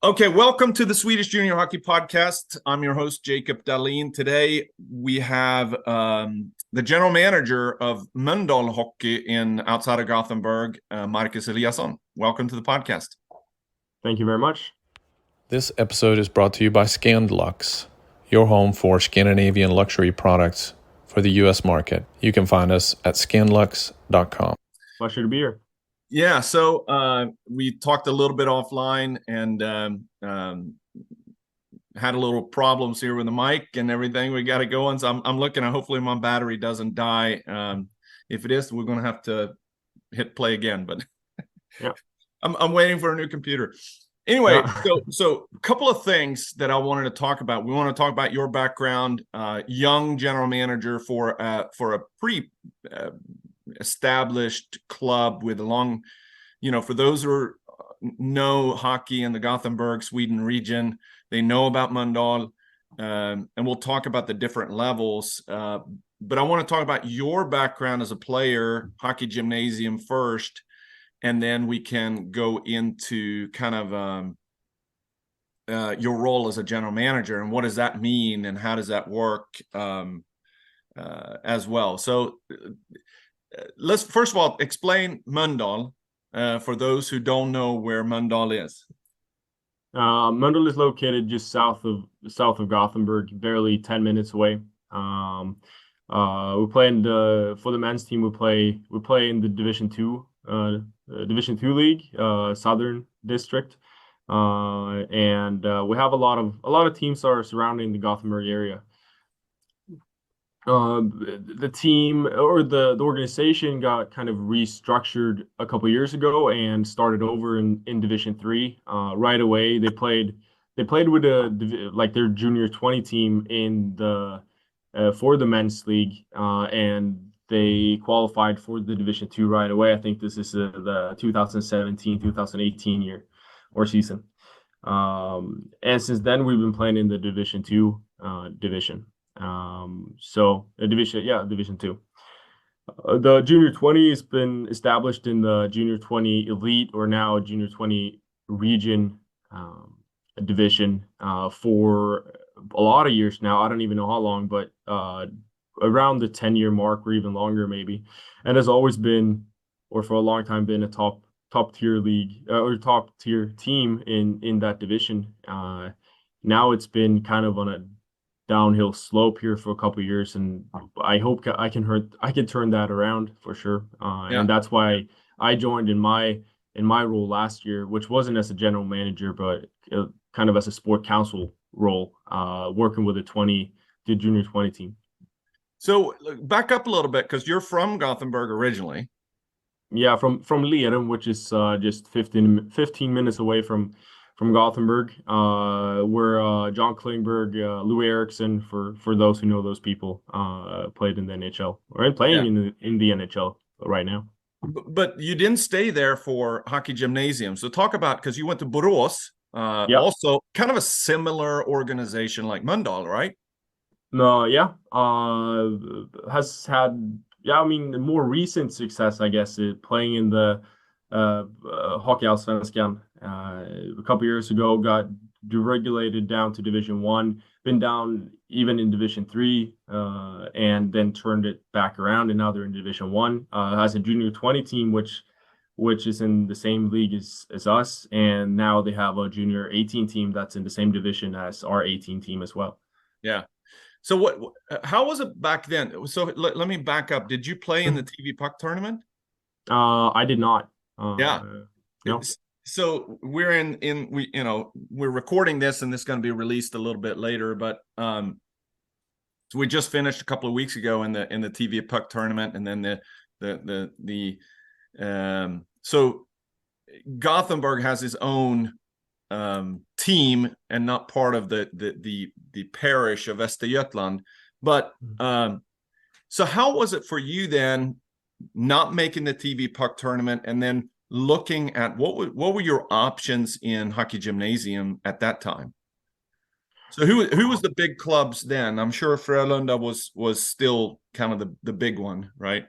Okay, welcome to the Swedish Junior Hockey Podcast. I'm your host, Jacob Dahlin. Today we have the general manager of Molndal Hockey outside of Gothenburg, Marcus Eliasson. Welcome to the podcast. Thank you very much. This episode is brought to you by Scandlux, your home for Scandinavian luxury products for the U.S. market. You can find us at scandlux.com. Pleasure to be here. Yeah, so we talked a little bit offline and had a little problems here with the mic and everything. We got it going. So I'm looking at hopefully my battery doesn't die. If it is, we're going to have to hit play again. But yeah, I'm waiting for a new computer. Anyway, so a couple of things that I wanted to talk about. We want to talk about your background, young general manager for a pretty established club with a long, for those who know hockey in the Gothenburg, Sweden region, they know about Molndal, and we'll talk about the different levels. But I want to talk about your background as a player, hockey gymnasium first, and then we can go into kind of your role as a general manager and what does that mean and how does that work as well. So let's first of all explain Molndal for those who don't know where Molndal is. Molndal is located just south of Gothenburg, barely 10 minutes away. We play for the men's team. We play in the Division Two league, Southern District, and we have a lot of teams are surrounding the Gothenburg area. The team or the organization got kind of restructured a couple years ago and started over in Division Three. Right away, they played with their junior 20 team in the for the men's league, and they qualified for the Division Two right away. I think this is the 2017-2018 year or season. And since then, we've been playing in the Division Two division. So Division Two. The junior 20 has been established in the junior 20 elite or now junior 20 region division for a lot of years now. I don't even know how long, but around the 10-year mark or even longer maybe, and has always been, or for a long time been, a top tier league or top tier team in that division. Now it's been kind of on a downhill slope here for a couple of years, and I hope I can turn that around for sure. And that's why I joined in my role last year, which wasn't as a general manager, but kind of as a sport council role, working with the junior 20 team. So back up a little bit, because you're from Gothenburg originally. Yeah, from Lerum, which is just 15 minutes away from Gothenburg, where John Klingberg, Lou Eriksson, for those who know those people, played in the NHL or playing in the NHL right now. But you didn't stay there for hockey gymnasium. So talk about, because you went to Borås, also kind of a similar organization like Molndal, right? No, has had more recent success, I guess, playing in the Hockeyallsvenskan. A couple years ago, got deregulated down to Division One, been down even in Division Three, and then turned it back around, and now they're in Division One. Has a junior 20 team, which is in the same league as us, and now they have a junior 18 team that's in the same division as our 18 team as well. Yeah. So how was it back then? So let me back up. Did you play in the TV puck tournament? I did not. No. So we're we're recording this, and this is going to be released a little bit later, but so we just finished a couple of weeks ago in the TV puck tournament, and then so Gothenburg has his own team and not part of the parish of Östergötland. But so how was it for you then, not making the TV puck tournament, and then looking at what were your options in hockey gymnasium at that time? So who was the big clubs then? I'm sure Frölunda was still kind of the big one, right?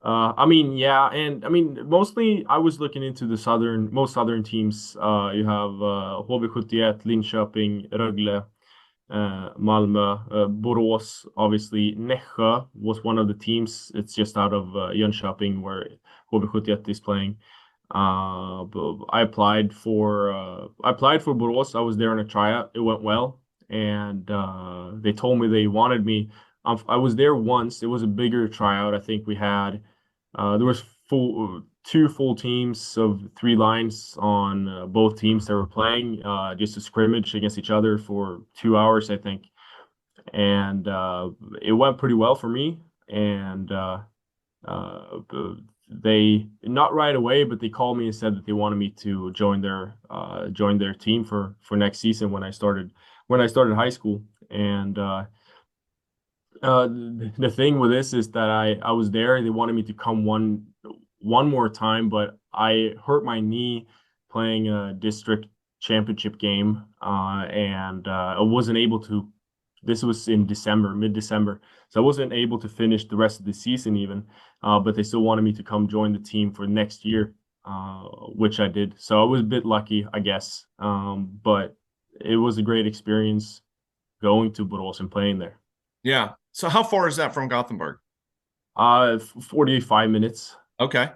I mean, yeah, and I mean, mostly I was looking into the most southern teams. You have HV71, Linköping, Rögle, Malmö, Borås, obviously. Nässjö was one of the teams. It's just out of Jönköping where HV71 is playing. But I applied for Borås. I was there on a tryout. It went well, and they told me they wanted me. I was there once. It was a bigger tryout. I think we had there was two full teams of three lines on both teams that were playing, just a scrimmage against each other for 2 hours, I think, and it went pretty well for me. And uh, they not right away, but they called me and said that they wanted me to join their team for next season when I started high school. And the thing with this is that I was there. They wanted me to come one more time, but I hurt my knee playing a district championship game, and I wasn't able to. This was in December, mid-December, so I wasn't able to finish the rest of the season even. But they still wanted me to come join the team for next year, which I did. So I was a bit lucky, I guess. But it was a great experience going to Borås and playing there. Yeah. So how far is that from Gothenburg? 45 minutes. Okay.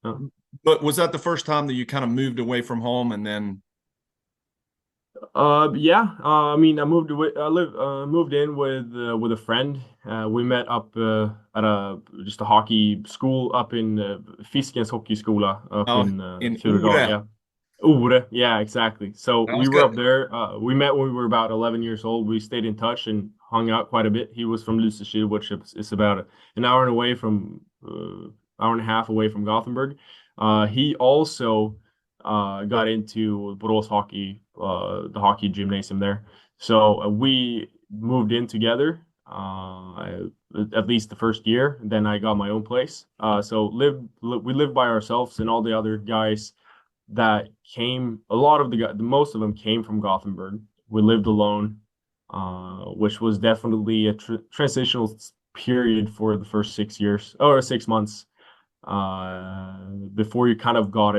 Uh, But was that the first time that you kind of moved away from home and then? yeah. I mean, moved in with a friend. We met up at just a hockey school up in Fiskens hockeyskola up Oh, in in Furudal. Ore. Yeah. Ore. Yeah, exactly. So That we was were good. up there. We met when we were about 11 years old. We stayed in touch and hung out quite a bit. He was from Lysekil, which is about an hour and away from hour and a half away from Gothenburg. He also got into Borås hockey, the hockey gymnasium there. So we moved in together, at least the first year. Then I got my own place. So we lived by ourselves, and all the other guys that came, a lot of the most of them came from Gothenburg. We lived alone, which was definitely a transitional period for the first 6 years or 6 months, before you kind of got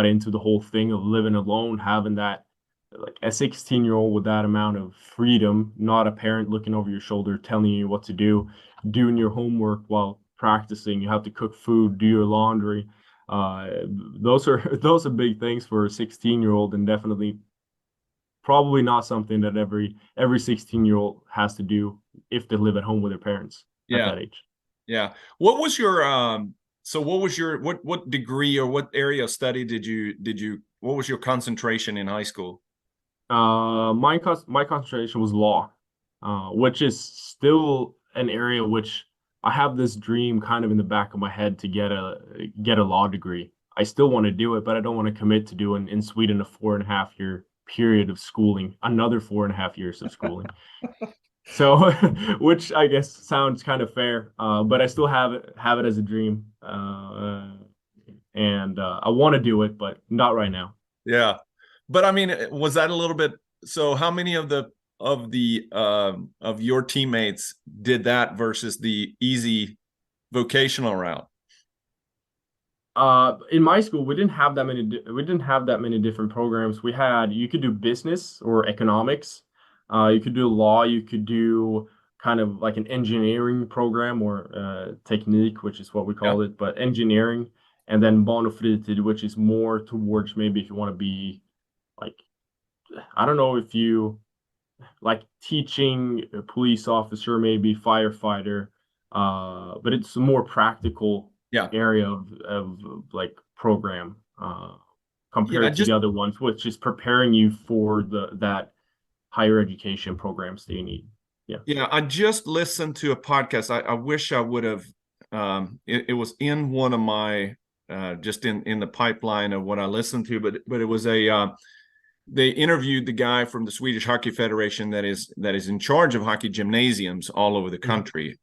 into the whole thing of living alone, having that like a 16-year-old with that amount of freedom, not a parent looking over your shoulder telling you what to do, doing your homework while practicing. You have to cook food, do your laundry. Uh, those are those are big things for a 16-year-old, and definitely probably not something that every 16-year-old has to do if they live at home with their parents at Yeah. that age. Yeah. What was your so what was your what degree or what area of study did you what was your concentration in high school? My concentration was law, which is still an area which I have this dream kind of in the back of my head to get a law degree. I still want to do it, but I don't want to commit to doing in Sweden a 4.5 year period of schooling, another 4.5 years of schooling. So, which I guess sounds kind of fair, but I still have it as a dream, and I want to do it, but not right now. Yeah. But I mean, was that a little bit so how many of your teammates did that versus the easy vocational route? In my school, we didn't have that many. We didn't have that many different programs. You could do business or economics. You could do law. You could do kind of like an engineering program or technique, which is what we Yeah. call it, but engineering. And then barn och fritid, which is more towards maybe if you want to be like, I don't know if you like teaching a police officer, maybe firefighter, but it's a more practical Yeah. area of like program, Yeah, compared to just the other ones, which is preparing you for that higher education programs that you need. Yeah. Yeah, I just listened to a podcast. I wish I would have it was in one of my just in the pipeline of what I listened to, but it was they interviewed the guy from the Swedish Hockey Federation that is in charge of hockey gymnasiums all over the country.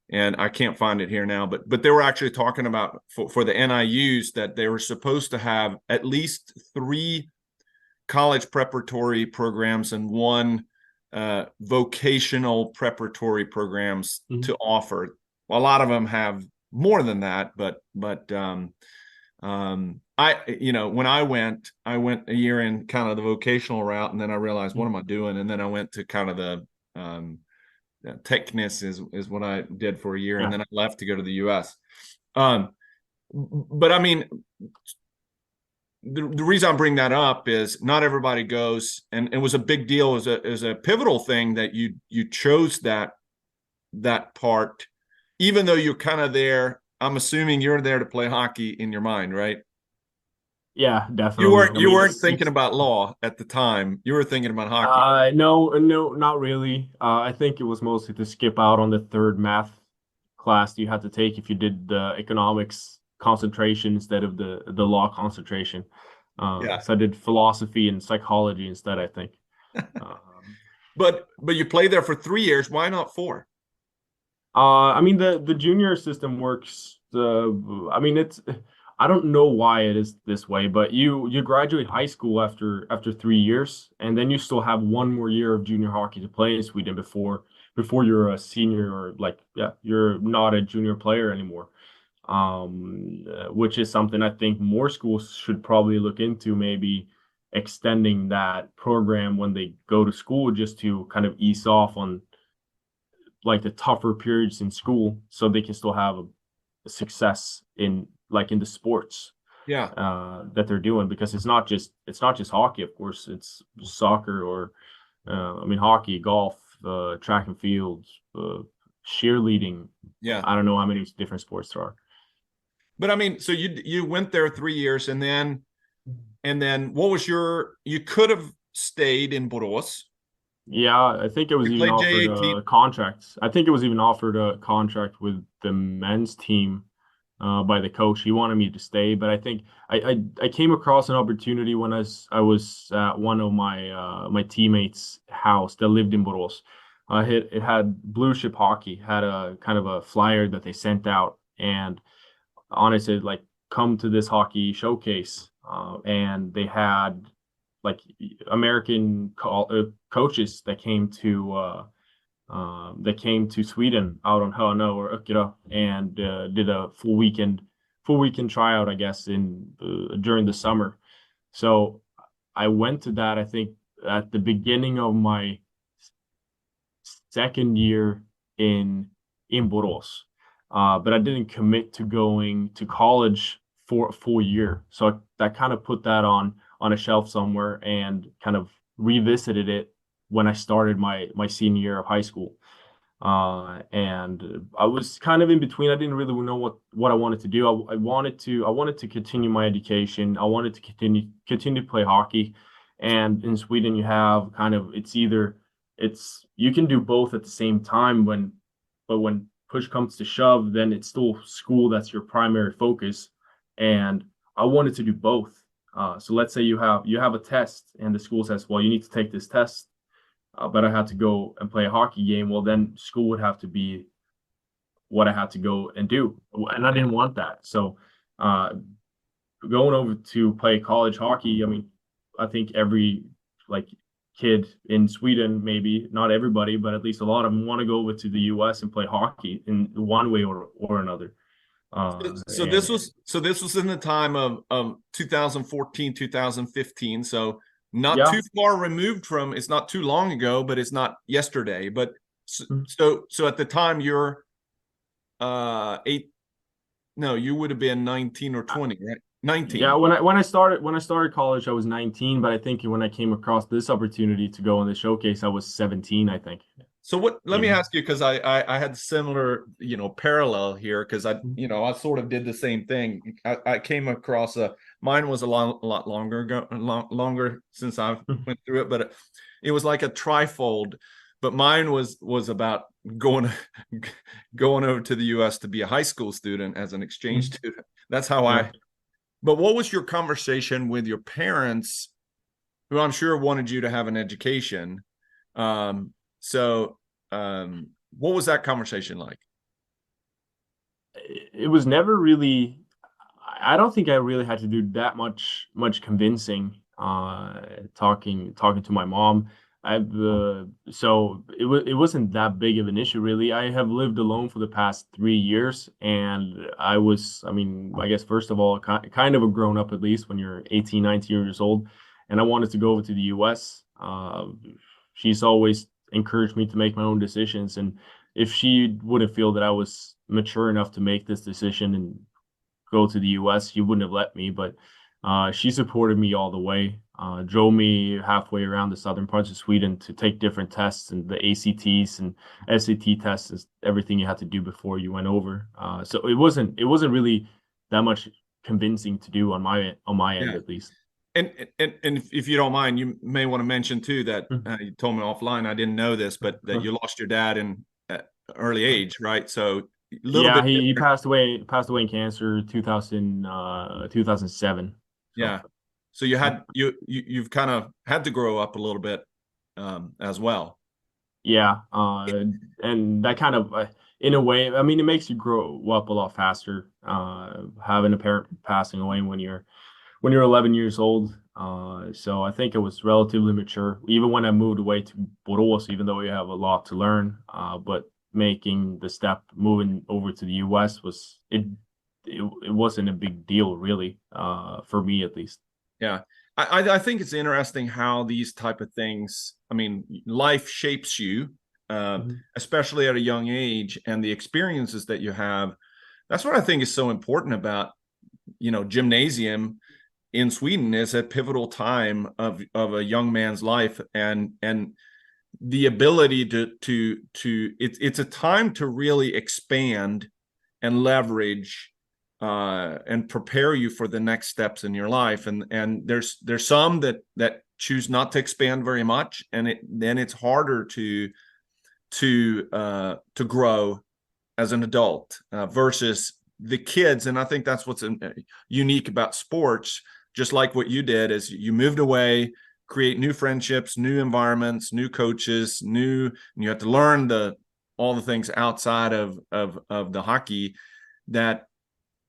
And I can't find it here now, but they were actually talking about for the NIUs that they were supposed to have at least 3 college preparatory programs and 1 vocational preparatory programs Mhm. to offer. a lot of them have more than that, but I, when I went a year in kind of the vocational route, and then I realized, what am I doing? And then I went to kind of the techness is what I did for a year, and then I left to go to the U.S. But I mean, the reason I bring that up is not everybody goes, and it was a big deal, as a pivotal thing that you chose that part, even though you're kind of there. I'm assuming you're there to play hockey in your mind, right? Yeah, You definitely. weren't thinking about law at the time. You were thinking about hockey. No, not really. I think it was mostly to skip out on the third math class you had to take if you did the economics concentration instead of the law concentration. Yeah. So I did philosophy and psychology instead, I think. But you played there for 3 years. Why not 4? I mean the junior system works. I mean I don't know why it is this way, but you graduate high school after 3 years, and then you still have one more year of junior hockey to play in Sweden before you're a senior, or you're not a junior player anymore. Which is something I think more schools should probably look into, maybe extending that program when they go to school, just to kind of ease off on like the tougher periods in school, so they can still have a success in the sports that they're doing, because it's not just hockey, of course. It's soccer, or I mean, hockey, golf, track and field, cheerleading. I don't know how many different sports there are. But I mean, so you went there 3 years, and then what was you could have stayed in Borås. Yeah, I think it was even offered a contract. I think it was even offered a contract with the men's team by the coach. He wanted me to stay, but I think I came across an opportunity when I was at one of my teammates' house that lived in Borås. It had Blue Chip Hockey, had a kind of a flyer that they sent out, and on it said, like, come to this hockey showcase, and they had like American coaches that came to Sweden, out on Hönö or Öckerö, and did a full weekend tryout, I guess, during the summer. So I went to that, I think, at the beginning of my second year in Borås. But I didn't commit to going to college for a full year. So that kind of put that on a shelf somewhere, and kind of revisited it when I started my senior year of high school. And I was kind of in between. I didn't really know what I wanted to do. I wanted to continue my education. I wanted to continue to play hockey. And in Sweden, you have kind of, you can do both at the same time, but when push comes to shove, then it's still school that's your primary focus. And I wanted to do both. So let's say you have a test, and the school says, well, you need to take this test, but I had to go and play a hockey game. Well, then school would have to be what I had to go and do, and I didn't want that. So going over to play college hockey, I mean, I think every kid in Sweden, maybe not everybody, but at least a lot of them, want to go over to the US and play hockey in one way or another. So this was in the time of 2014, 2015. So not too far removed from, it's not too long ago, but it's not yesterday. But so at the time you're you would have been 19 or 20, right? 19. Yeah, when I started college, I was 19, but I think when I came across this opportunity to go on the showcase, I was 17, I think. So let me ask you, because I had similar, parallel here, because I sort of did the same thing. I came across mine was a lot longer since I went through it, but it was like a trifold. But mine was about going over to the US to be a high school student as an exchange student. That's how But what was your conversation with your parents, who I'm sure wanted you to have an education? So what was that conversation like? It was never really, I don't think I really had to do that much convincing, talking to my mom. So it wasn't that big of an issue really. I have lived alone for the past 3 years, and I mean, I guess first of all, kind of a grown up at least when you're 18, 19 years old, and I wanted to go over to the US. She's always encouraged me to make my own decisions, and if she wouldn't feel that I was mature enough to make this decision and go to the US, she wouldn't have let me, but she supported me all the way, drove me halfway around the southern parts of Sweden to take different tests and the ACTs and SAT tests and everything you had to do before you went over. So it wasn't really that much convincing to do on my end Yeah. at least. And if you don't mind, you may want to mention too that Mhm. you told me offline. I didn't know this, but that you lost your dad in early age, right? So a little Yeah, bit he different. passed away in cancer 2007. So Yeah. So you've kind of had to grow up a little bit as well. yeah, and that kind of, in a way, I mean, it makes you grow up a lot faster. Having a parent passing away when you're 11 years old. So I think it was relatively mature, even when I moved away to Borås, even though we have a lot to learn. But making the step, moving over to the US it wasn't a big deal really, for me at least. Yeah. I think it's interesting how these type of things, I mean, life shapes you, Mhm. especially at a young age, and the experiences that you have. That's what I think is so important about, gymnasium in Sweden is a pivotal time of a young man's life, and the ability to it's a time to really expand and leverage and prepare you for the next steps in your life. And there's some that choose not to expand very much, and then it's harder to grow as an adult versus the kids. And I think that's what's unique about sports, just like what you did, is you moved away, create new friendships, new environments, new coaches, and you have to learn all the things outside of the hockey, that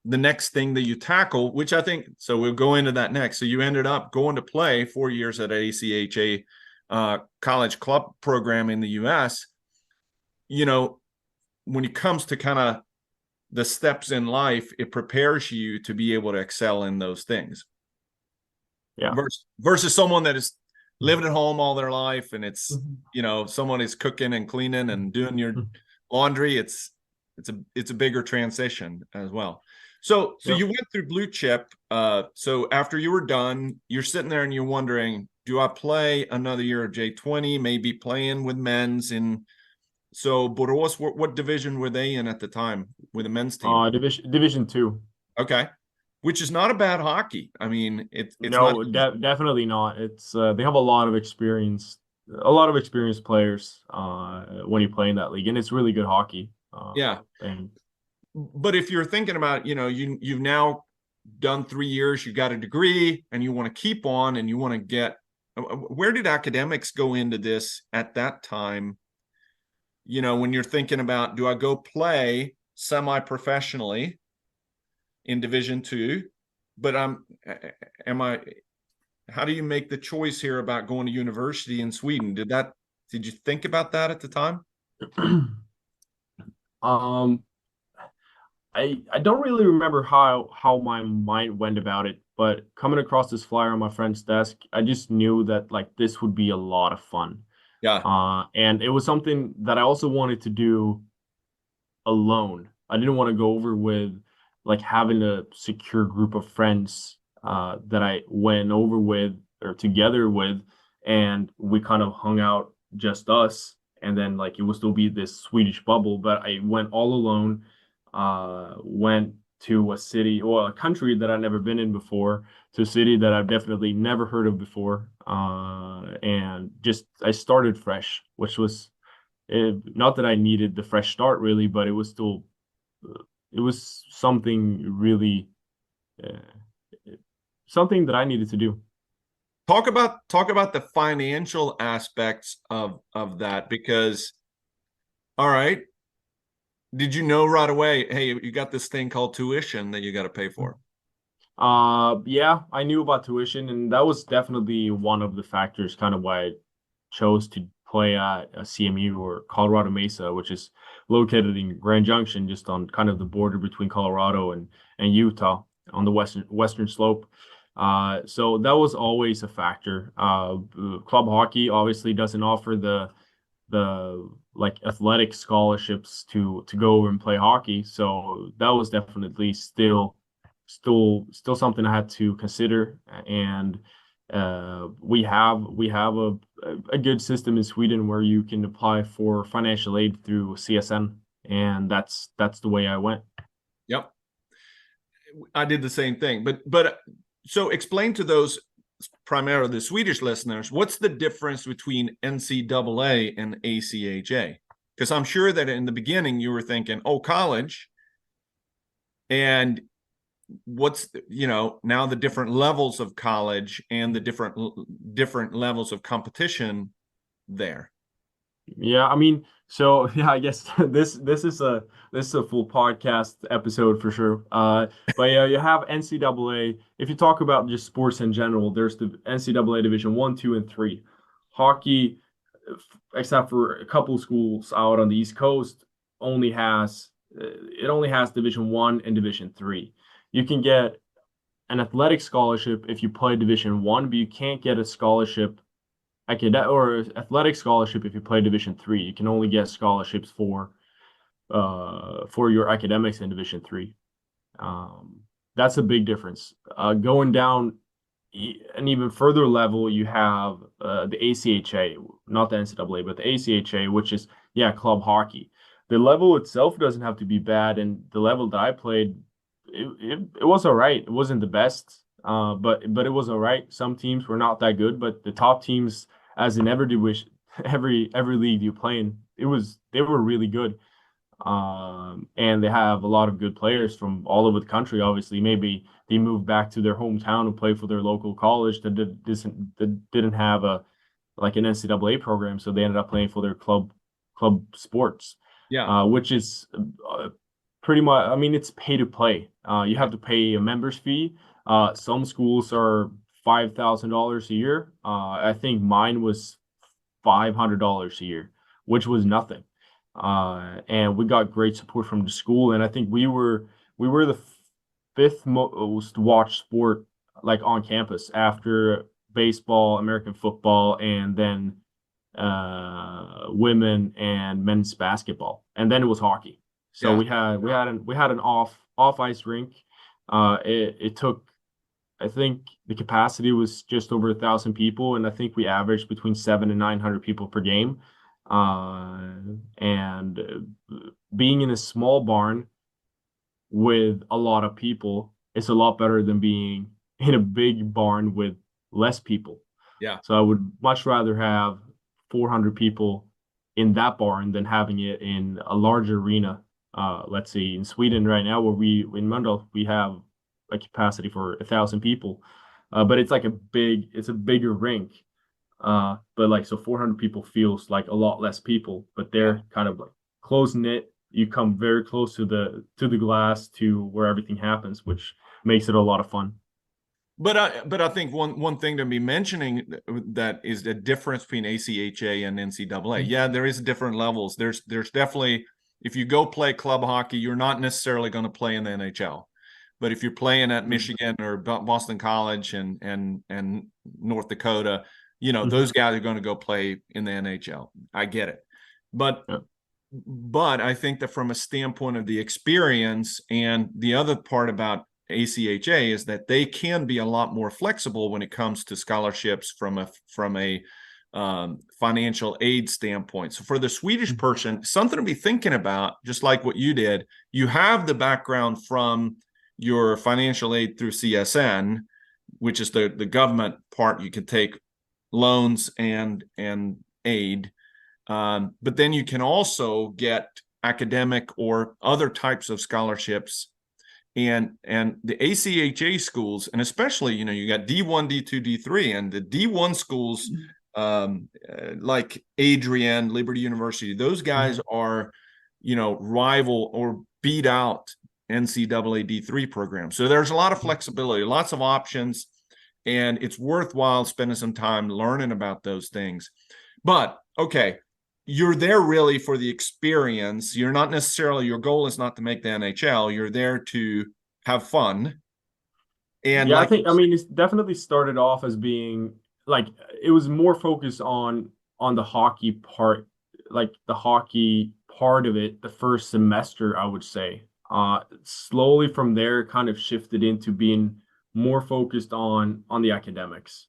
the next thing that you tackle, which I think, so we'll go into that next. So you ended up going to play 4 years at ACHA college club program in the US. When it comes to kind of the steps in life, it prepares you to be able to excel in those things. Yeah. Versus someone that is living at home all their life, and it's, Mhm. someone is cooking and cleaning and doing your laundry. It's a bigger transition as well. So Yep. you went through blue chip. So after you were done, you're sitting there and you're wondering, do I play another year of J20, maybe playing with men's in, so Borås, what division were they in at the time with the men's team? Division two. Okay. Which is not a bad hockey. I mean, it's not. No, definitely not. It's they have a lot of experienced players when you play in that league, and it's really good hockey. Yeah. And But if you're thinking about, you've now done 3 years, you got a degree, and you want to keep on, and you want to get, where did academics go into this at that time? When you're thinking about, do I go play semi-professionally in Division two, but how do you make the choice here about going to university in Sweden? Did you think about that at the time? um, I don't really remember how my mind went about it, but coming across this flyer on my friend's desk, I just knew that like this would be a lot of fun. Yeah. And it was something that I also wanted to do alone. I didn't want to go over with like having a secure group of friends that I went over with or together with, and we kind of hung out just us, and then like it would still be this Swedish bubble. But I went all alone, went to a city or a country that I've never been in before, to a city that I've definitely never heard of before, and just I started fresh, which was not that I needed the fresh start really, but it was still it was uh, something that I needed to do. Talk about the financial aspects of that, because, all right, did you know right away, hey, you got this thing called tuition that you got to pay for? Yeah, I knew about tuition, and that was definitely one of the factors kind of why chose to play at CMU or Colorado Mesa, which is located in Grand Junction, just on kind of the border between Colorado and Utah on the western slope. So that was always a factor. Club hockey obviously doesn't offer the like athletic scholarships to go over and play hockey. So that was definitely still something I had to consider. And we have a good system in Sweden where you can apply for financial aid through CSN, and that's the way I went. Yep. I did the same thing. But so explain to those, primarily the Swedish listeners, what's the difference between NCAA and ACHA? Because I'm sure that in the beginning you were thinking, oh, college, and what's now the different levels of college and the different levels of competition there. Yeah, I mean, so yeah, I guess this is a full podcast episode for sure. But yeah, you have NCAA. If you talk about just sports in general, there's the NCAA Division 1, 2, and 3. Hockey, except for a couple of schools out on the East Coast, only has Division 1 and Division 3. You can get an athletic scholarship if you play Division 1, but you can't get a scholarship or athletic scholarship if you play Division 3. You can only get scholarships for your academics in Division 3. That's a big difference. Going down an even further level, you have the ACHA, not the NCAA, but the ACHA, which is club hockey. The level itself doesn't have to be bad, and the level that I played, it was all right. It wasn't the best, but it was all right. Some teams were not that good, but the top teams, as in every league you play in, they were really good. And they have a lot of good players from all over the country. Obviously, maybe they moved back to their hometown and play for their local college that didn't have an NCAA program, so they ended up playing for their club sports. Yeah, which is pretty much. I mean, it's pay to play. You have to pay a member's fee. Some schools are $5,000 a year. I think mine was $500 a year, which was nothing. And we got great support from the school, and I think we were the fifth most watched sport on campus after baseball, American football, and then women and men's basketball, and then it was hockey. So we had an off ice rink. It took, I think the capacity was just over 1,000 people, and I think we averaged between 700 and 900 people per game. And being in a small barn with a lot of people is a lot better than being in a big barn with less people. Yeah. So I would much rather have 400 people in that barn than having it in a larger arena. Let's see, in Sweden right now, in Molndal, we have a capacity for 1,000 people, but it's a bigger rink. But so 400 people feels like a lot less people, but they're kind of close knit. You come very close to the glass to where everything happens, which makes it a lot of fun. But I think one thing to be mentioning that is the difference between ACHA and NCAA. Yeah, there is different levels. There's definitely, if you go play club hockey, you're not necessarily going to play in the NHL. But if you're playing at Michigan or Boston College and North Dakota, those guys are going to go play in the NHL. I get it. But I think that from a standpoint of the experience, and the other part about ACHA is that they can be a lot more flexible when it comes to scholarships from a financial aid standpoint. So for the Swedish person, something to be thinking about, just like what you did, you have the background from your financial aid through CSN, which is the government part. You can take loans and aid, but then you can also get academic or other types of scholarships. And the ACHA schools, and especially, you got D1, D2, D3, and the D1 schools, like Adrian, Liberty University, those guys are, rival or beat out NCAA D3 programs. So there's a lot of flexibility, lots of options, and it's worthwhile spending some time learning about those things. But okay, you're there really for the experience. You're not necessarily, your goal is not to make the NHL. You're there to have fun. And Yeah, like, I mean, it's definitely started off as being like it was more focused on the hockey part, like the hockey part of it, the first semester, I would say. Slowly from there, it kind of shifted into being more focused on the academics,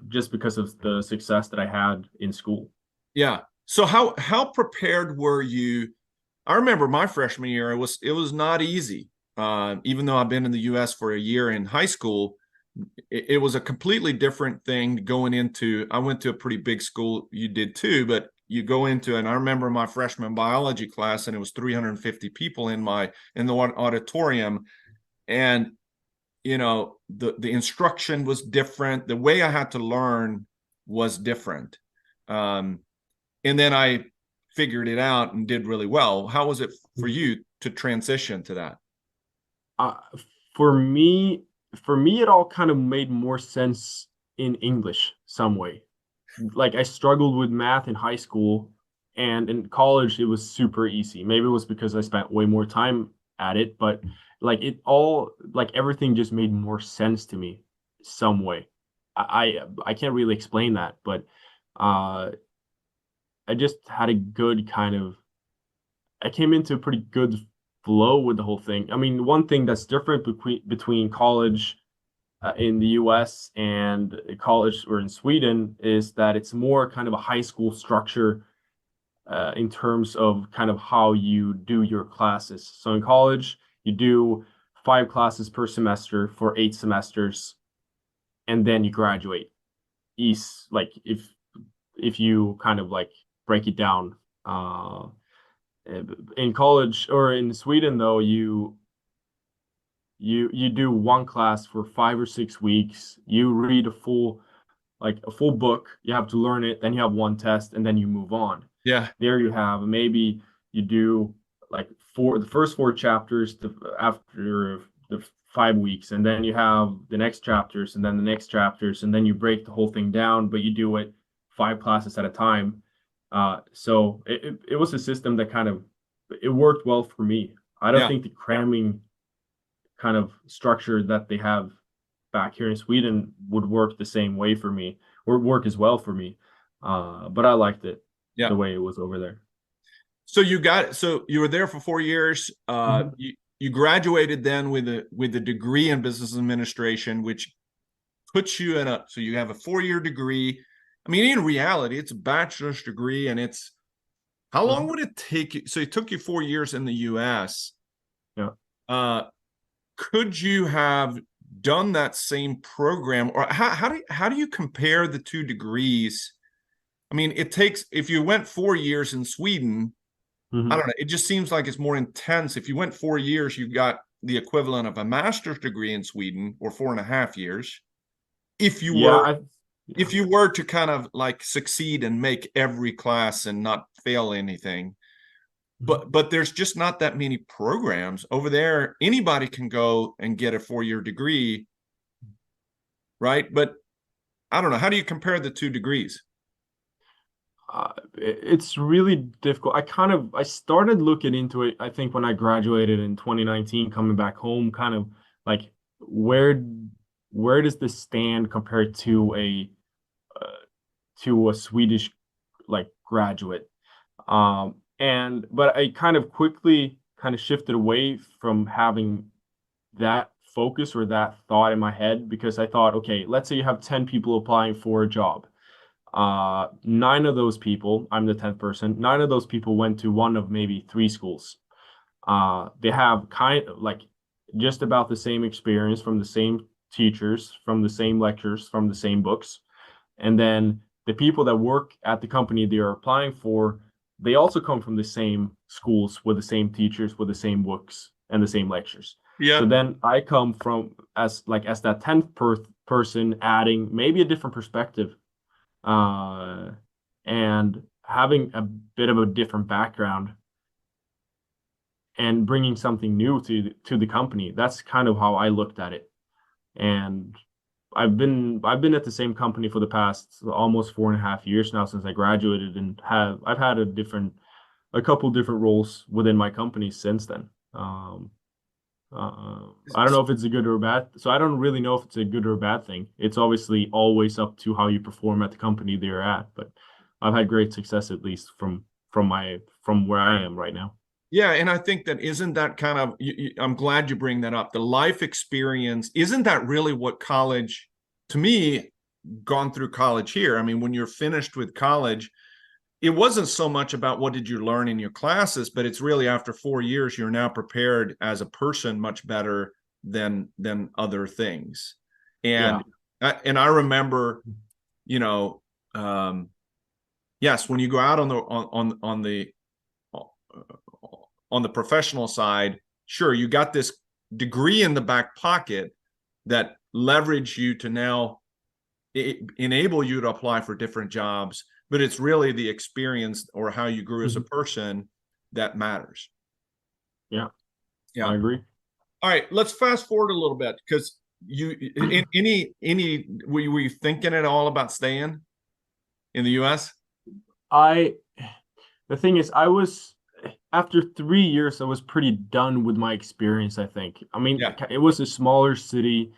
just because of the success that I had in school. yeah. So how prepared were you? I remember my freshman year, it was not easy. Even though I've been in the US for a year in high school, it was a completely different thing going into. I went to a pretty big school, you did too, but you go into, and I remember my freshman biology class, and it was 350 people in the auditorium. And the instruction was different. The way I had to learn was different. And then I figured it out and did really well. How was it for you to transition to that? Uh, for me, it all kind of made more sense in English some way. Like I struggled with math in high school, and in college it was super easy. Maybe it was because I spent way more time at it, but like it all, like everything just made more sense to me some way. I can't really explain that, but uh I just had a good kind of I came into a pretty good flow with the whole thing. I mean, one thing that's different between college in the US and college or in Sweden is that it's more kind of a high school structure in terms of kind of how you do your classes. So in college, you do 5 classes per semester for 8 semesters, and then you graduate. Like if you kind of like break it down. In college or in Sweden, though, you do one class for 5 or 6 weeks. You read a full book. You have to learn it. Then you have one test, and then you move on. Yeah. There you have maybe you do like the first 4 chapters after the 5 weeks, and then you have the next chapters, and then the next chapters, and then you break the whole thing down, but you do it 5 classes at a time. So it was a system that kind of it worked well for me. I don't Yeah. think the cramming kind of structure that they have back here in Sweden would work the same way for me or work as well for me. But I liked it Yeah. the way it was over there. So you were there for 4 years. You graduated then with a degree in business administration, which puts you so you have a 4-year degree. I mean, in reality, it's a bachelor's degree, and how long would it take you? So it took you 4 years in the US. Yeah. Could you have done that same program, or how do you compare the two degrees? I mean, if you went 4 years in Sweden, I don't know, it just seems like it's more intense. If you went 4 years, you got the equivalent of a master's degree in Sweden, or 4.5 years. If you were if you were to kind of like succeed and make every class and not fail anything. But there's just not that many programs over there. Anybody can go and get a 4-year degree, right? But I don't know. How do you compare the two degrees? It's really difficult. I started looking into it, I think when I graduated in 2019, coming back home, kind of like where does this stand compared to a Swedish like graduate? But I kind of quickly kind of shifted away from having that focus or that thought in my head, because I thought, okay, let's say you have 10 people applying for a job. 9 of those people, I'm the 10th person, 9 of those people went to one of maybe 3 schools. They have kind of like just about the same experience from the same teachers, from the same lectures, from the same books. And then the people that work at the company they are applying for, they also come from the same schools with the same teachers, with the same books and the same lectures. Yeah. So then I come from as that 10th person, adding maybe a different perspective, and having a bit of a different background and bringing something new to the company. That's kind of how I looked at it. And I've been at the same company for the past almost 4.5 years now since I graduated, and I've had a couple different roles within my company since then. I don't know if it's a good or a bad. So I don't really know if it's a good or a bad thing. It's obviously always up to how you perform at the company they're at. But I've had great success, at least from where I am right now. Yeah, and I think that isn't that kind of, I'm glad you bring that up. The life experience, isn't that really what college, to me, gone through college here? I mean, when you're finished with college, it wasn't so much about what did you learn in your classes, but it's really after 4 years, you're now prepared as a person much better than other things. And I remember, you know, yes, when you go out on the professional side, sure, you got this degree in the back pocket that leverage you to now enable you to apply for different jobs, but it's really the experience or how you grew as a person that matters. Yeah, yeah, I agree. All right, let's fast forward a little bit, because were you thinking at all about staying in the U.S.? The thing is, after 3 years, I was pretty done with my experience, I think. I mean, it was a smaller city.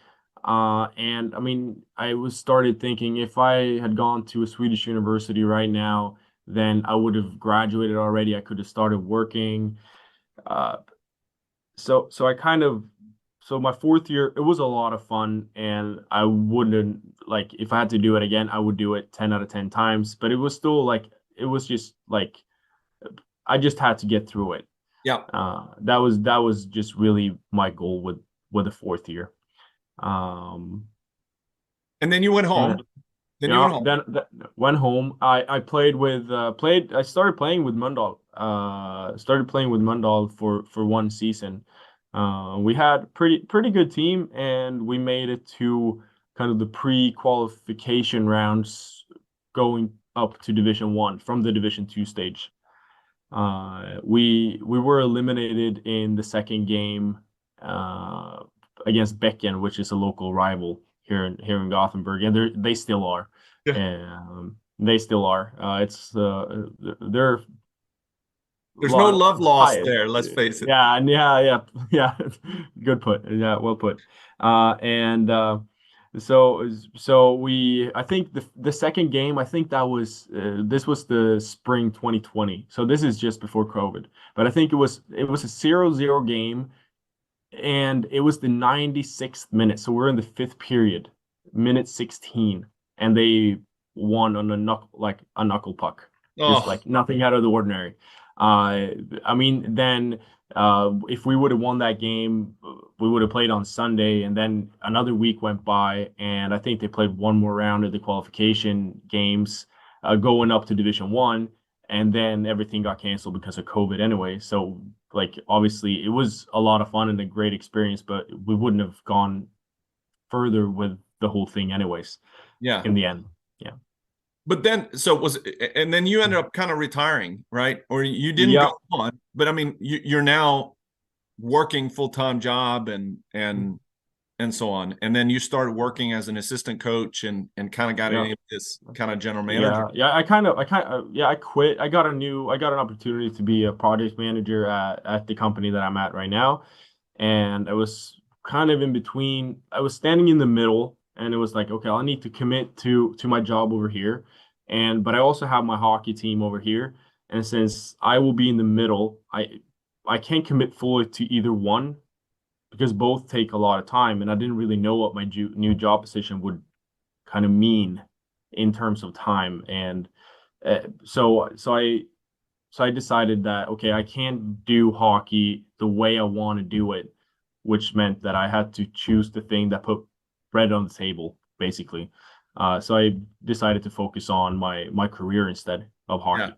And I mean, I was started thinking if I had gone to a Swedish university right now, then I would have graduated already. I could have started working. So my 4th year, it was a lot of fun, and I wouldn't, like, if I had to do it again, I would do it 10 out of 10 times. But it was still like, it was just like, I just had to get through it. Yeah. That was just really my goal with the 4th year. And then you went home. Then went home. I started playing with Molndal. Started playing with Molndal for one season. We had pretty good team, and we made it to kind of the pre-qualification rounds, going up to Division 1 from the Division 2 stage. We were eliminated in the second game against Becken, which is a local rival here in Gothenburg, and they still are. They still are. There's no love lost there, let's face it. Yeah. Good put. Yeah, well put. I think the second game, I think that was this was the spring 2020. So this is just before COVID. But I think it was a 0-0 game, and it was the 96th minute. So we're in the 5th period, minute 16, and they won on a knuckle puck. Just like nothing out of the ordinary. I mean, then if we would have won that game, we would have played on Sunday, and then another week went by, and I think they played one more round of the qualification games, going up to Division 1, and then everything got canceled because of COVID anyway. So, like, obviously, it was a lot of fun and a great experience, but we wouldn't have gone further with the whole thing anyways. Yeah. In the end. Yeah. But then, and then you ended up kind of retiring, right? Or you didn't go on, but I mean, you're now working full-time job and so on. And then you started working as an assistant coach and kind of got into this kind of general manager. I quit. I got an opportunity to be a project manager at the company that I'm at right now. And I was kind of in between. I was standing in the middle, and it was like, okay, I need to commit to my job over here. But I also have my hockey team over here. And since I will be in the middle, I can't commit fully to either one, because both take a lot of time. And I didn't really know what my new job position would kind of mean in terms of time. And so I decided that, okay, I can't do hockey the way I want to do it, which meant that I had to choose the thing that put bread on the table, basically. So I decided to focus on my career instead of hockey.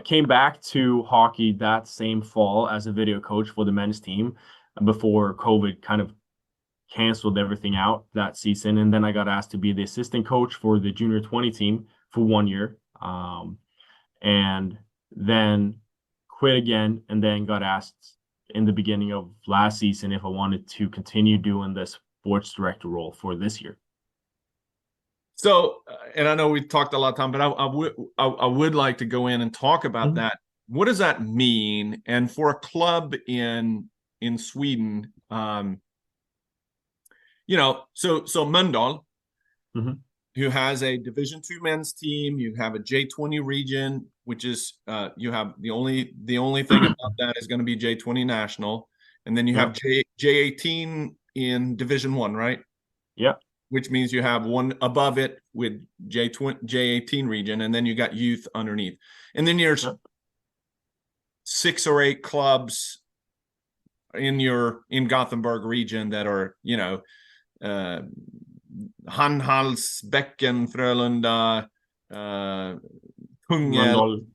Came back to hockey that same fall as a video coach for the men's team before COVID kind of canceled everything out that season. And then I got asked to be the assistant coach for the junior 20 team for 1 year. And then quit again, and then got asked in the beginning of last season if I wanted to continue doing this sports director role for this year. So, and I know we've talked a lot of time, but I would like to go in and talk about that. What does that mean? And for a club in Sweden, so Molndal, who has a Division II men's team, you have a J20 region, which is you have the only thing about that is going to be J20 national, and then you have J18 in Division I, right? Yeah. Which means you have one above it with J18 region, and then you got youth underneath. And then there's 6 or 8 clubs in Gothenburg region that are, Handhalsbäcken, Frölunda, Kungälv,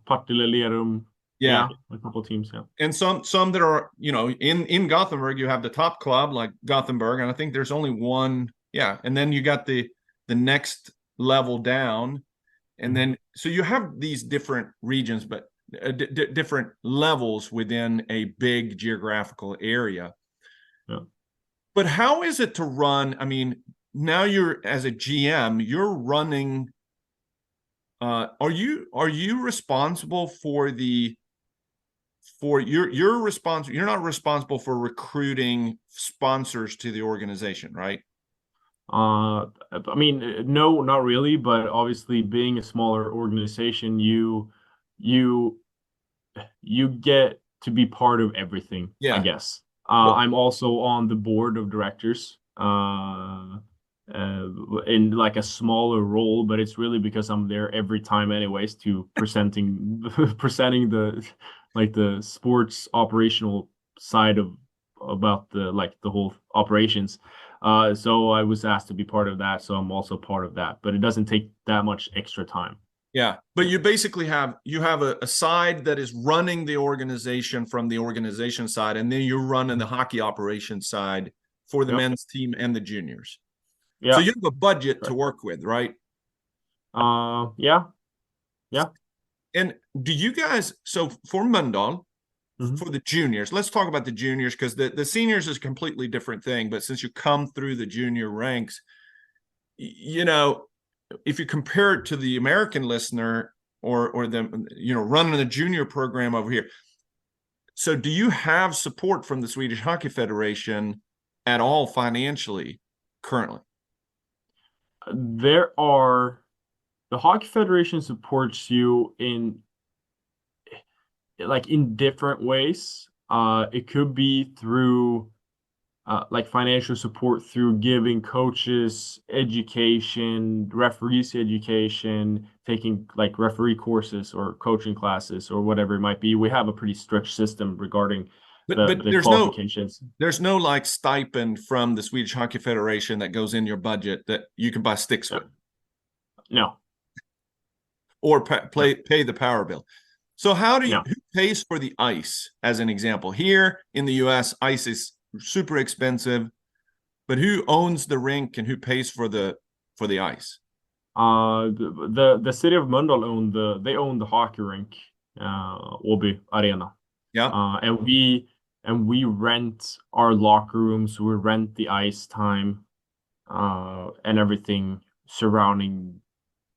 Partille, Lerum. Yeah, a couple teams. Yeah, and some that are, in Gothenburg, you have the top club like Gothenburg, and I think there's only one. Yeah, and then you got the next level down, and then so you have these different regions, but different levels within a big geographical area. Yeah. But how is it to run? I mean, now you're as a GM, you're running. Are you responsible for you're responsible, you're not responsible for recruiting sponsors to the organization, right? I mean, no, not really, but obviously being a smaller organization, you get to be part of everything, I guess. I'm also on the board of directors, in like a smaller role, but it's really because I'm there every time anyways to presenting the sports operational side about the whole operations. So I was asked to be part of that, so I'm also part of that, but it doesn't take that much extra time. Yeah, but you basically have a side that is running the organization from the organization side, and then you're running the hockey operations side for the men's team and the juniors. Yeah. So you have a budget to work with, right? Yeah. And do you guys, so for Molndal, for the juniors, let's talk about the juniors, because the seniors is a completely different thing. But since you come through the junior ranks, if you compare it to the American listener or them, running the junior program over here. So do you have support from the Swedish Hockey Federation at all financially currently? The Hockey Federation supports you in different ways. It could be through financial support through giving coaches education, referees education, taking referee courses or coaching classes or whatever it might be. We have a pretty strict system regarding the there's qualifications. There's no stipend from the Swedish Hockey Federation that goes in your budget that you can buy sticks with. No. Or pay the power bill. So who pays for the ice, as an example? Here in the US, ice is super expensive, but who owns the rink and who pays for the ice? The city of Molndal own the hockey rink, Åby Arena. Yeah. And we rent our locker rooms, we rent the ice time, and everything surrounding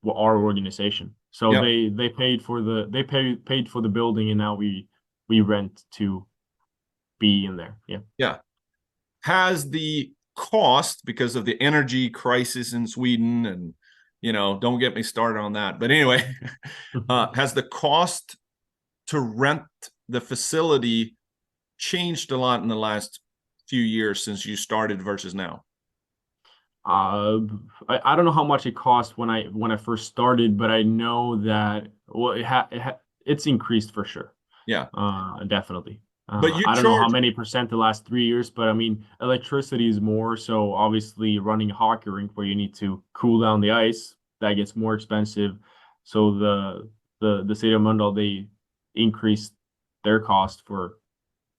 our organization. So they paid for the building, and now we rent to be in there. Yeah. Has the cost, because of the energy crisis in Sweden, and don't get me started on that, but anyway, has the cost to rent the facility changed a lot in the last few years since you started versus now? I don't know how much it cost when I first started, but I know that it's increased for sure. Yeah, definitely. But I don't know how many percent the last 3 years, but I mean, electricity is more. So obviously running a hockey rink where you need to cool down the ice, that gets more expensive. So the city of Molndal, they increased their cost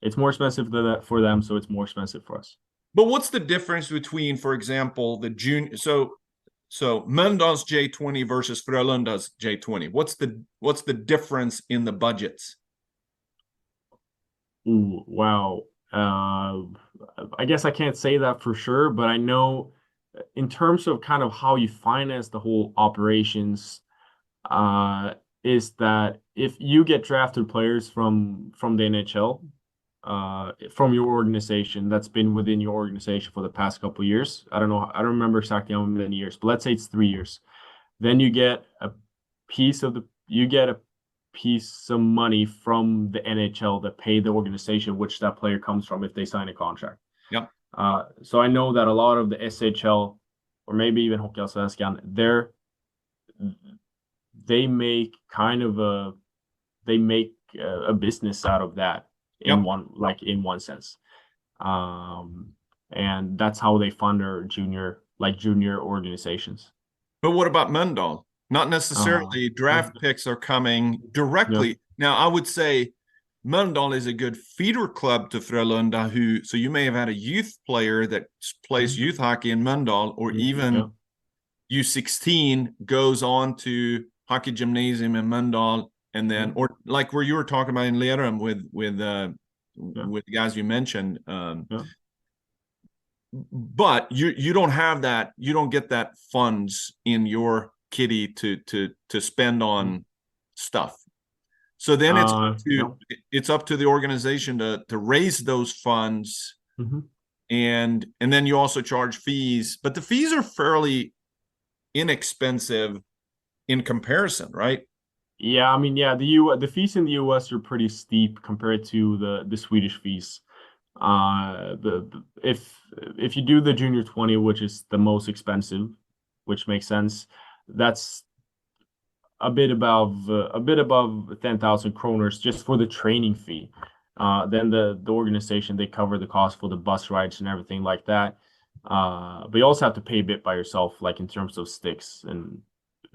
it's more expensive for them. So it's more expensive for us. But what's the difference between, for example, the junior? So Molndal's J20 versus Frölunda's J20. What's the difference in the budgets? Ooh, wow. I guess I can't say that for sure, but I know in terms of kind of how you finance the whole operations, is that if you get drafted players from the NHL, from your organization that's been within your organization for the past couple of years, I don't remember exactly how many years, but let's say it's 3 years, then you get a piece of money from the NHL that pay the organization which that player comes from if they sign a contract. Yeah. So I know that a lot of the SHL or maybe even Hockeyallsvenskan, they make a business out of that in one sense. And that's how they fund their junior organizations. But what about Molndal? Not necessarily draft picks are coming directly. Yeah. Now, I would say Molndal is a good feeder club to Frölunda, so you may have had a youth player that plays youth hockey in Molndal, or even U16 goes on to Hockey Gymnasium in Molndal, and then, or like where you were talking about in Lerum with the guys you mentioned. But you don't have that. You don't get that funds in your kitty to spend on stuff. So then it's up to the organization to raise those funds, and then you also charge fees, but the fees are fairly inexpensive in comparison, right? Yeah, I mean, the fees in the US are pretty steep compared to the Swedish fees. If you do the junior 20, which is the most expensive, which makes sense, that's a bit above 10,000 kroners just for the training fee. Then the organization, they cover the cost for the bus rides and everything like that. But you also have to pay a bit by yourself, like in terms of sticks and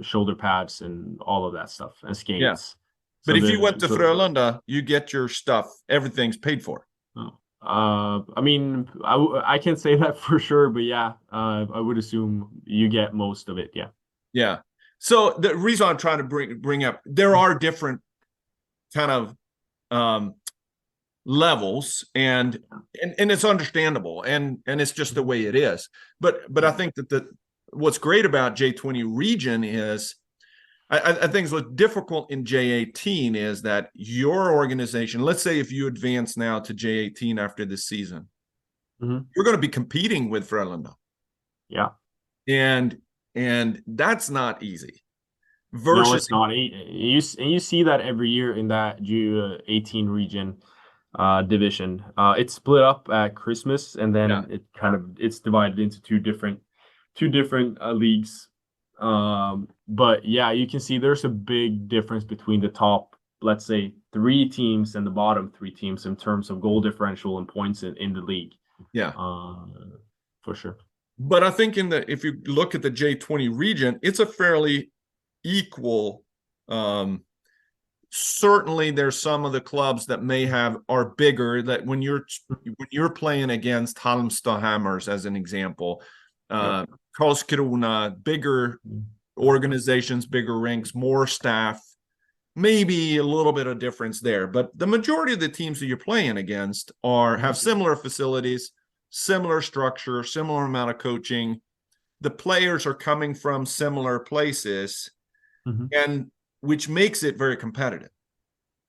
shoulder pads and all of that stuff and skates. Yeah. But if you went to Frölunda, you get your stuff, everything's paid for. I mean, I can't say that for sure, but yeah, I would assume you get most of it. Yeah. Yeah. So the reason I'm trying to bring up, there are different kind of levels, and it's understandable, and it's just the way it is. But I think that what's great about J20 region is, I think what's difficult in J18 is that your organization, let's say if you advance now to J18 after this season, you're going to be competing with Frölunda. Yeah. And that's not easy. No, it's not. You see that every year in that J18 region division. It's split up at Christmas, and then it's divided into two different leagues. But yeah, you can see there's a big difference between the top, let's say, 3 teams and the bottom 3 teams in terms of goal differential and points in the league. Yeah, for sure. But I think if you look at the J20 region, it's a fairly equal. Certainly, there's some of the clubs that are bigger. That when you're playing against Halmstad Hammers, as an example, Karlskrona, bigger organizations, bigger rinks, more staff, maybe a little bit of difference there. But the majority of the teams that you're playing against have similar facilities, similar structure, similar amount of coaching. The players are coming from similar places, and which makes it very competitive.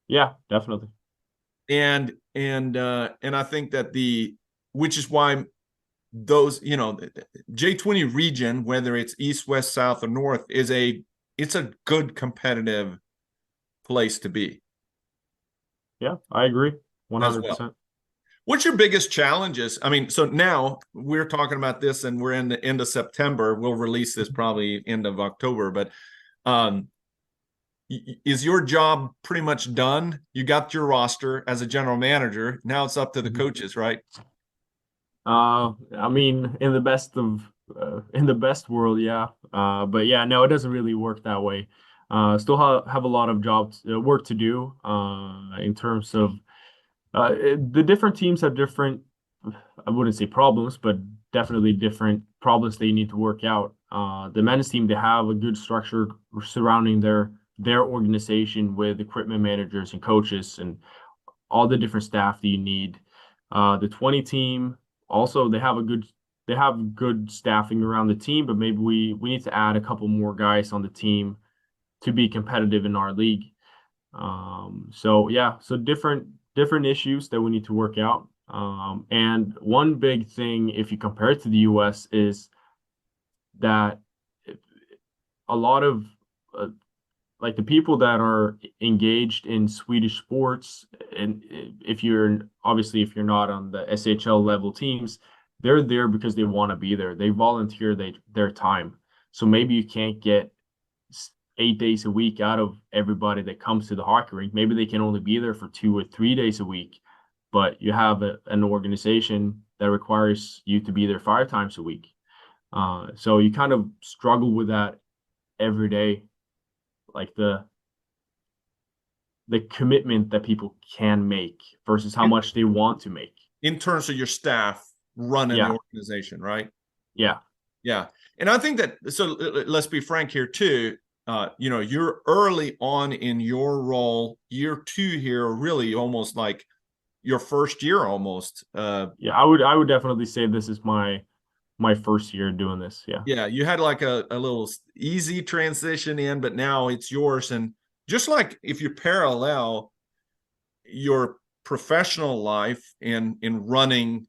Yeah, definitely. And I think that which is why those, J20 region, whether it's east, west, south, or north, it's a good competitive place to be. Yeah, I agree 100%. Well. What's your biggest challenges? I mean, so now we're talking about this, and we're in the end of September. We'll release this probably end of October, but is your job pretty much done? You got your roster as a general manager. Now it's up to the coaches, right? I mean, in the best world, yeah. But yeah, no, it doesn't really work that way. Still have a lot of work to do in terms of the different teams have different, I wouldn't say problems, but definitely different problems they need to work out. The men's team, they have a good structure surrounding their organization with equipment managers and coaches and all the different staff that you need. The 20 team, also, they have a good they have good staffing around the team, but maybe we need to add a couple more guys on the team to be competitive in our league. So yeah, so different issues that we need to work out. And one big thing, if you compare it to the US, is that a lot of like the people that are engaged in Swedish sports, and if you're not on the SHL level teams, they're there because they want to be there. They volunteer their time. So maybe you can't get 8 days a week out of everybody that comes to the hockey rink. Maybe they can only be there for 2 or 3 days a week, but you have an organization that requires you to be there 5 times a week. So you kind of struggle with that every day, like the commitment that people can make versus how much they want to make. In terms of your staff running the Yeah. organization, right? Yeah. Yeah. And I think that, so let's be frank here too. You're early on in your role, year 2 here, really almost like your first year almost. Yeah, I would definitely say this is my first year doing this. Yeah. Yeah, you had like a little easy transition in, but now it's yours. And just like if you parallel your professional life in running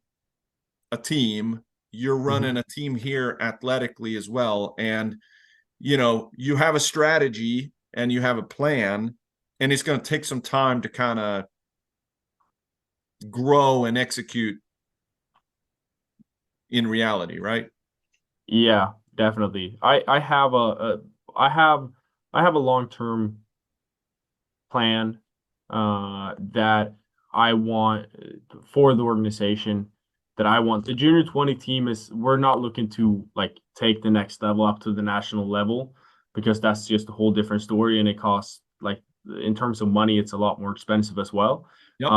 a team, you're running a team here athletically as well. And you have a strategy and you have a plan, and it's going to take some time to kind of grow and execute in reality, right? Yeah, definitely. I have I have a long-term plan that I want for the organization, that I want. The junior 20 team we're not looking to like take the next level up to the national level, because that's just a whole different story, and it costs, like, in terms of money, it's a lot more expensive as well. Yep.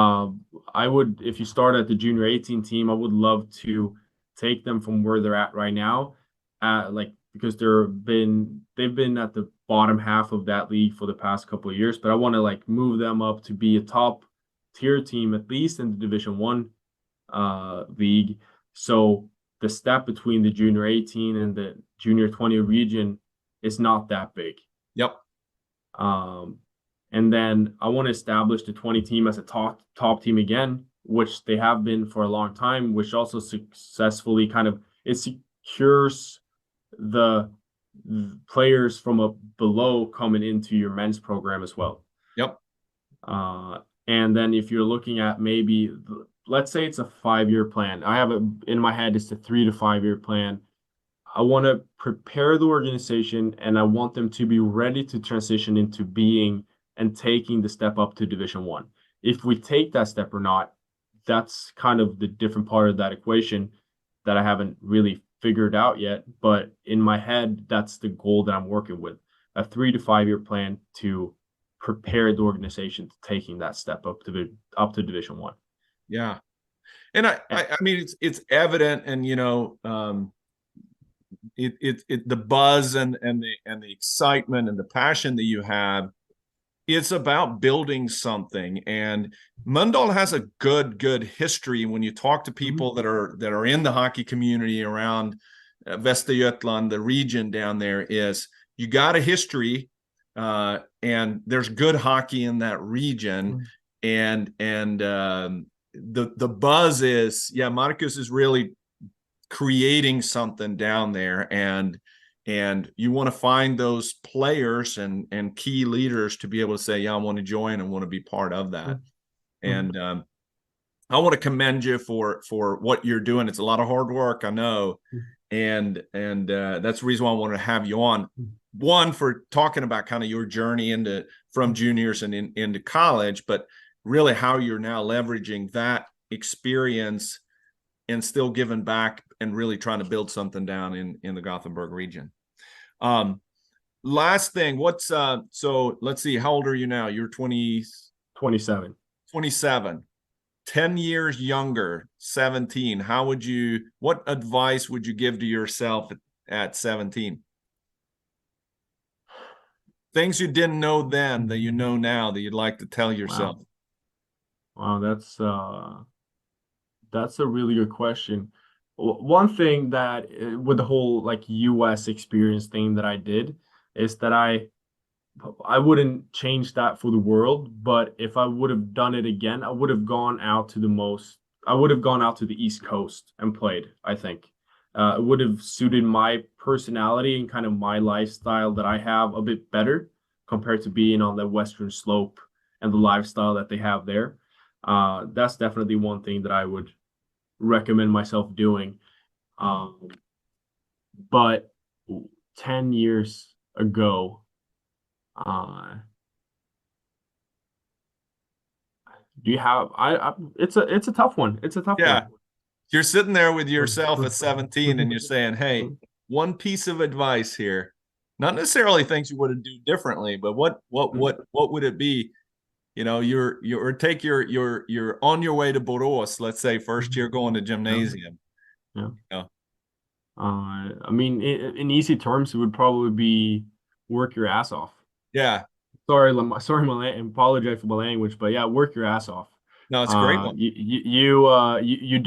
I would, if you start at the junior 18 team, I would love to take them from where they're at right now, because they've been at the bottom half of that league for the past couple of years, but I want to like move them up to be a top tier team, at least in the Division 1 league. So the step between the junior 18 and the junior 20 region is not that big. Yep. And then I want to establish the 20 team as a top team again, which they have been for a long time, which also successfully it secures the players from below coming into your men's program as well. Yep. And then if you're looking at maybe, let's say it's a 5-year plan. I have it in my head, it's a 3 to 5 year plan. I want to prepare the organization, and I want them to be ready to transition into being and taking the step up to Division 1. If we take that step or not, that's kind of the different part of that equation that I haven't really figured out yet. But in my head, that's the goal that I'm working with, a 3 to 5 year plan to prepare the organization to taking that step up to Division 1. Yeah. And I mean, it's evident, and the buzz and the excitement and the passion that you have, it's about building something. And Molndal has a good history. When you talk to people that are in the hockey community around Västergötland, the region down there, is you got a history, and there's good hockey in that region. And the buzz is, yeah, Marcus is really creating something down there, and you want to find those players and key leaders to be able to say, yeah, I want to join and want to be part of that. And I want to commend you for what you're doing. It's a lot of hard work, I know, and that's the reason why I wanted to have you on. One, for talking about kind of your journey from juniors and into college, but really how you're now leveraging that experience and still giving back and really trying to build something down in the Gothenburg region. Last thing, so let's see, how old are you now? You're 27. 27, 10 years younger, 17. What advice would you give to yourself at 17? Things you didn't know then that you know now that you'd like to tell yourself. Wow, that's a really good question. one thing that with the whole like US experience thing that I did is that I wouldn't change that for the world, but if I would have done it again, I would have gone out to I would have gone out to the East Coast and played, I think. It would have suited my personality and kind of my lifestyle that I have a bit better compared to being on the Western slope and the lifestyle that they have there. That's definitely one thing that I would recommend myself doing. Um, but 10 years ago, uh, do you have it's a tough one. It's a tough Yeah. one. You're sitting there with yourself at 17 and you're saying, hey, one piece of advice here, not necessarily things you would do differently, but what would it be? You know, you're on your way to Borås, let's say first year going to gymnasium. Yeah. Yeah. I mean, in easy terms, it would probably be work your ass off. Yeah. Sorry, apologize for my language, but yeah, work your ass off. No, it's a great one. You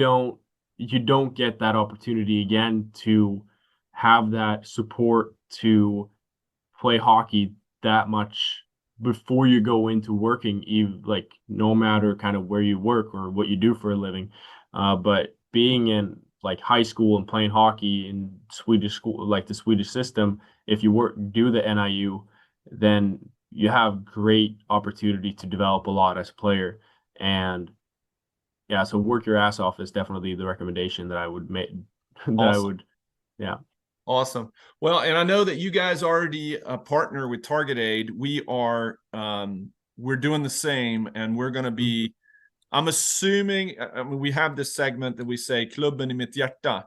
don't get that opportunity again to have that support to play hockey that much before you go into working, even like no matter kind of where you work or what you do for a living. But being in like high school and playing hockey in Swedish school, like the Swedish system, if you do the NIU, then you have great opportunity to develop a lot as a player. And yeah, so work your ass off is definitely the recommendation that I would make. Awesome. Yeah. Awesome. Well, and I know that you guys already partner with Target Aid. We're doing the same, and we're going to be, I'm assuming, I mean, we have this segment that we say Klubben I mitt hjärta.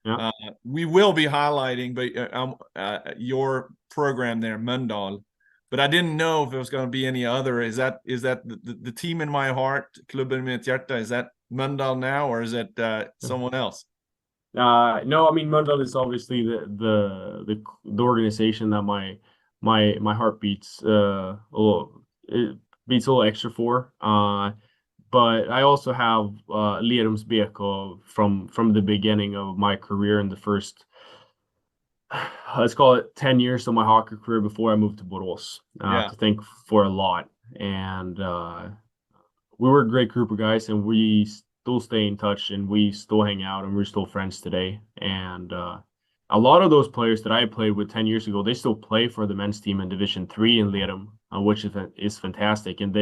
Yeah. We will be highlighting your program there, Molndal, but I didn't know if it was going to be any other. Is that the team in my heart, Klubben I mitt hjärta? Is that Molndal now, or is it someone else? No, I mean Molndal is obviously the organization that my heart beats it beats a little extra for. But I also have Lerums BK from the beginning of my career in the first, let's call it 10 years of my hockey career before I moved to Borås. To thank for a lot. And we were a great group of guys, and we still stay in touch, and we still hang out, and we're still friends today. And a lot of those players that I played with 10 years ago, they still play for the men's team in Division 3 in Lerum, which is fantastic. And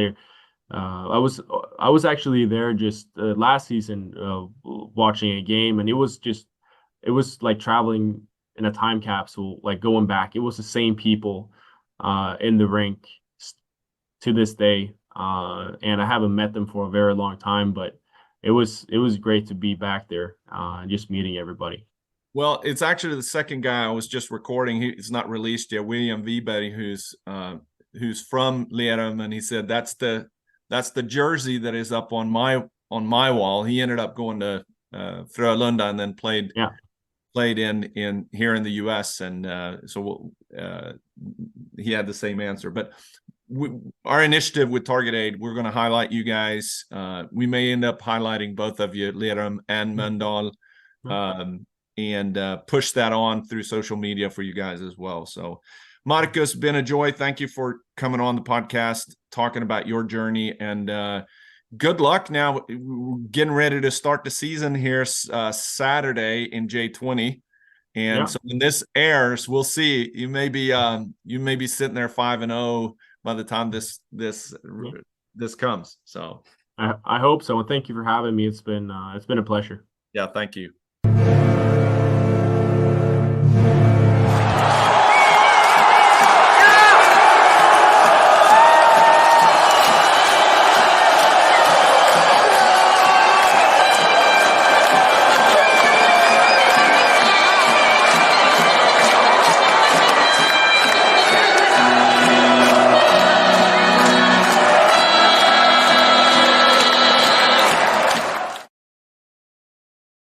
I was actually there just last season watching a game, and it was like traveling in a time capsule, like going back. It was the same people in the rink to this day, and I haven't met them for a very long time, but it was great to be back there, just meeting everybody. Well, it's actually the second guy I was just recording. It's not released yet. William Viberg, who's from Lerum, and he said that's the jersey that is up on my wall. He ended up going to Frölunda and then played in here in the U.S. and so he had the same answer. But our initiative with Target Aid, we're going to highlight you guys. We may end up highlighting both of you, Lerum and Molndal, and push that on through social media for you guys as well. So, Marcus, been a joy. Thank you for coming on the podcast, talking about your journey, and good luck. Now, we're getting ready to start the season here Saturday in J20. And so when this airs, we'll see. You may be sitting there 5-0 by the time this comes. So I hope so. And thank you for having me. It's been a pleasure. Yeah, thank you.